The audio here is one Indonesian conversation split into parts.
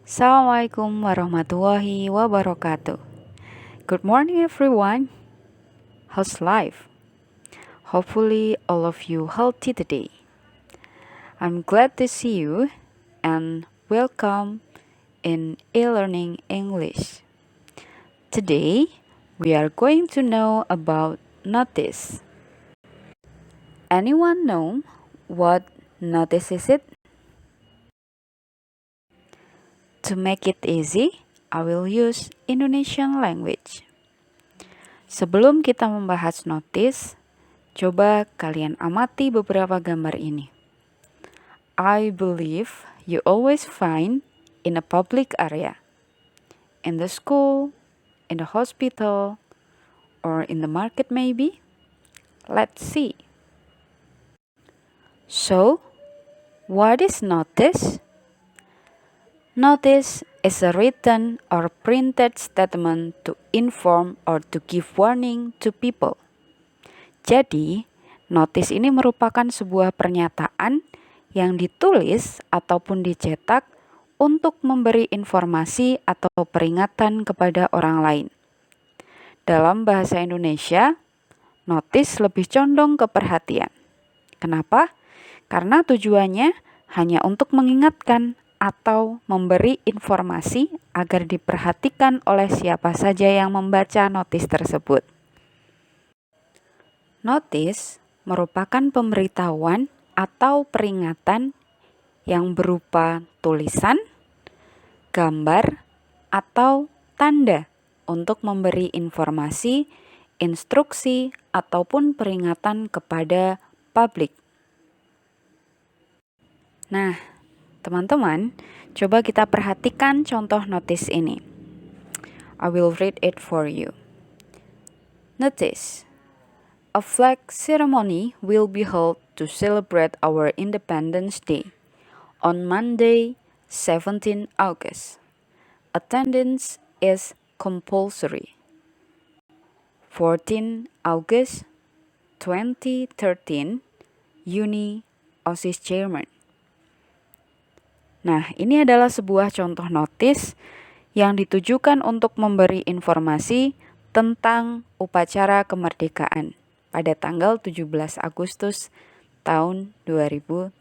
Assalamualaikum warahmatullahi wabarakatuh. Good morning everyone. How's life? Hopefully all of you healthy today. I'm glad to see you and welcome in e-learning English. Today we are going to know about notice. Anyone know what notice is it? To make it easy, I will use Indonesian language. Sebelum kita membahas notice, coba kalian amati beberapa gambar ini. I believe you always find in a public area, in the school, in the hospital, or in the market maybe. Let's see. So, what is notice? Notice is a written or printed statement to inform or to give warning to people. Jadi, notice ini merupakan sebuah pernyataan yang ditulis ataupun dicetak untuk memberi informasi atau peringatan kepada orang lain. Dalam bahasa Indonesia, notice lebih condong ke perhatian. Kenapa? Karena tujuannya hanya untuk mengingatkan atau memberi informasi agar diperhatikan oleh siapa saja yang membaca notis tersebut. Notis merupakan pemberitahuan atau peringatan yang berupa tulisan, gambar, atau tanda untuk memberi informasi, instruksi, ataupun peringatan kepada publik. Nah, teman-teman, coba kita perhatikan contoh notis ini. I will read it for you. Notice. A flag ceremony will be held to celebrate our Independence Day on Monday, 17 August. Attendance is compulsory. 14 August 2013, Uni OSIS Chairman. Nah, ini adalah sebuah contoh notis yang ditujukan untuk memberi informasi tentang upacara kemerdekaan pada tanggal 17 Agustus tahun 2013.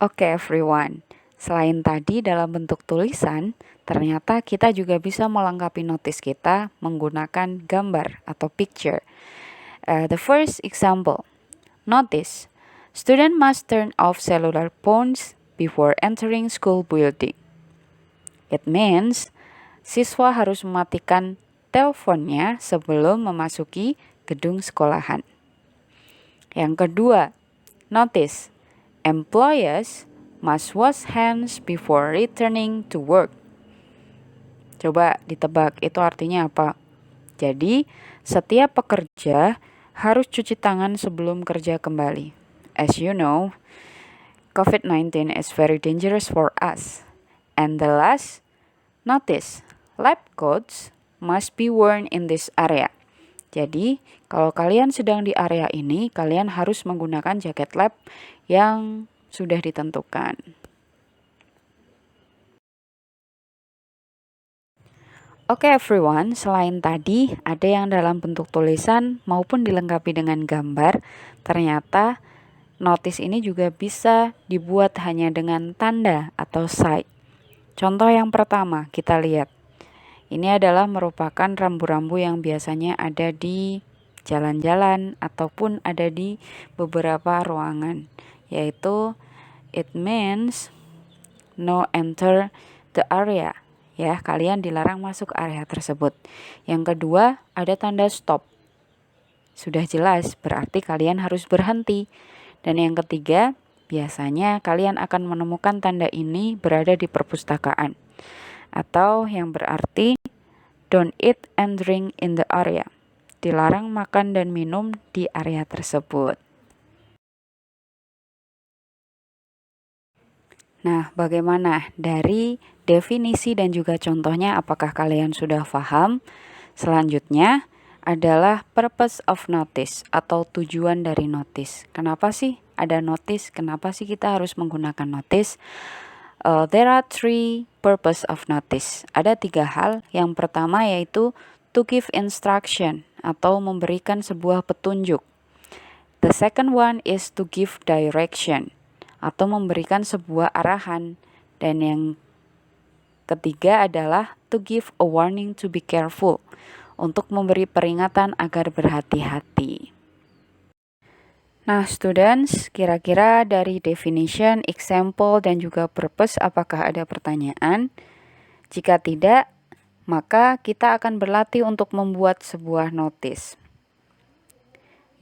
Oke everyone, selain tadi dalam bentuk tulisan, ternyata kita juga bisa melengkapi notis kita menggunakan gambar atau picture. The first example, notice. Student must turn off cellular phones before entering school building. It means siswa harus mematikan teleponnya sebelum memasuki gedung sekolahan. Yang kedua, notice. Employees must wash hands before returning to work. Coba ditebak itu artinya apa? Jadi, setiap pekerja harus cuci tangan sebelum kerja kembali. As you know, COVID-19 is very dangerous for us. And the last, notice, lab coats must be worn in this area. Jadi, kalau kalian sedang di area ini, kalian harus menggunakan jaket lab yang sudah ditentukan. Oke everyone, selain tadi ada yang dalam bentuk tulisan maupun dilengkapi dengan gambar, ternyata notis ini juga bisa dibuat hanya dengan tanda atau sign. Contoh yang pertama kita lihat. Ini adalah merupakan rambu-rambu yang biasanya ada di jalan-jalan ataupun ada di beberapa ruangan. Yaitu it means no enter the area. Ya, kalian dilarang masuk area tersebut. Yang kedua, ada tanda stop. Sudah jelas, berarti kalian harus berhenti. Dan yang ketiga, biasanya kalian akan menemukan tanda ini berada di perpustakaan. Atau yang berarti don't eat and drink in the area. Dilarang makan dan minum di area tersebut. Nah, bagaimana dari definisi dan juga contohnya apakah kalian sudah paham? Selanjutnya adalah purpose of notice atau tujuan dari notice. Kenapa sih ada notice. Kenapa sih kita harus menggunakan notice? There are three purpose of notice. Ada 3 hal. Yang pertama yaitu to give instruction atau memberikan sebuah petunjuk. The second one is to give direction atau memberikan sebuah arahan. Dan yang ketiga adalah to give a warning to be careful, untuk memberi peringatan agar berhati-hati. Nah, students, kira-kira dari definition, example, dan juga purpose, apakah ada pertanyaan? Jika tidak, maka kita akan berlatih untuk membuat sebuah notice.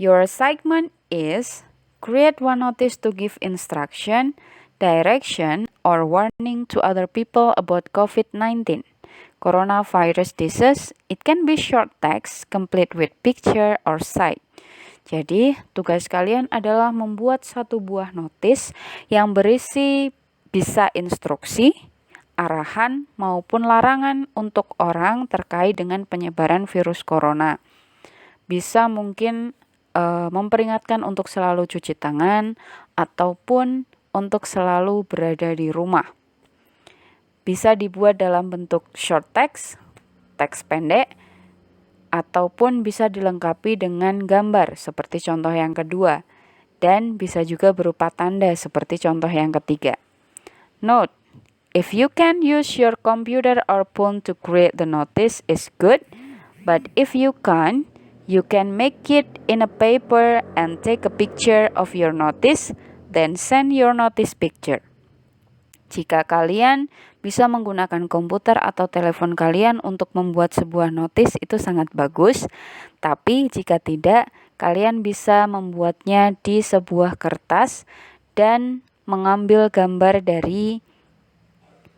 Your assignment is create one notice to give instruction, direction, or warning to other people about COVID-19. Coronavirus disease, it can be short text, complete with picture or sight. Jadi, tugas kalian adalah membuat satu buah notis yang berisi bisa instruksi, arahan, maupun larangan untuk orang terkait dengan penyebaran virus corona. Bisa mungkin memperingatkan untuk selalu cuci tangan, ataupun untuk selalu berada di rumah. Bisa dibuat dalam bentuk short text, teks pendek, ataupun bisa dilengkapi dengan gambar seperti contoh yang kedua, dan bisa juga berupa tanda seperti contoh yang ketiga. Note, if you can use your computer or phone to create the notice is good, but if you can't, you can make it in a paper and take a picture of your notice, then send your notice picture. Jika kalian bisa menggunakan komputer atau telepon kalian untuk membuat sebuah notis, itu sangat bagus. Tapi jika tidak, kalian bisa membuatnya di sebuah kertas dan mengambil gambar dari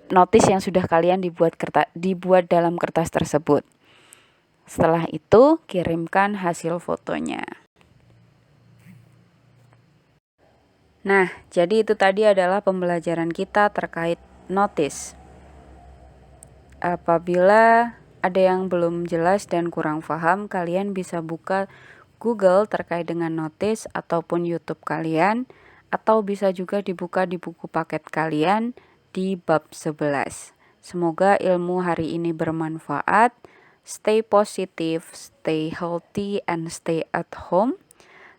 notis yang sudah kalian dibuat dalam kertas tersebut. Setelah itu, kirimkan hasil fotonya. Nah, jadi itu tadi adalah pembelajaran kita terkait notice. Apabila ada yang belum jelas dan kurang paham, kalian bisa buka Google terkait dengan notice ataupun YouTube kalian, atau bisa juga dibuka di buku paket kalian di bab 11. Semoga ilmu hari ini bermanfaat. Stay positive, stay healthy, and stay at home.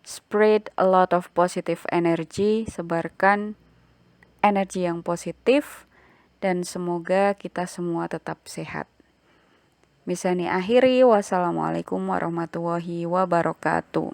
Spread a lot of positive energy, sebarkan energi yang positif, dan semoga kita semua tetap sehat. Bisa nih akhiri, wassalamualaikum warahmatullahi wabarakatuh.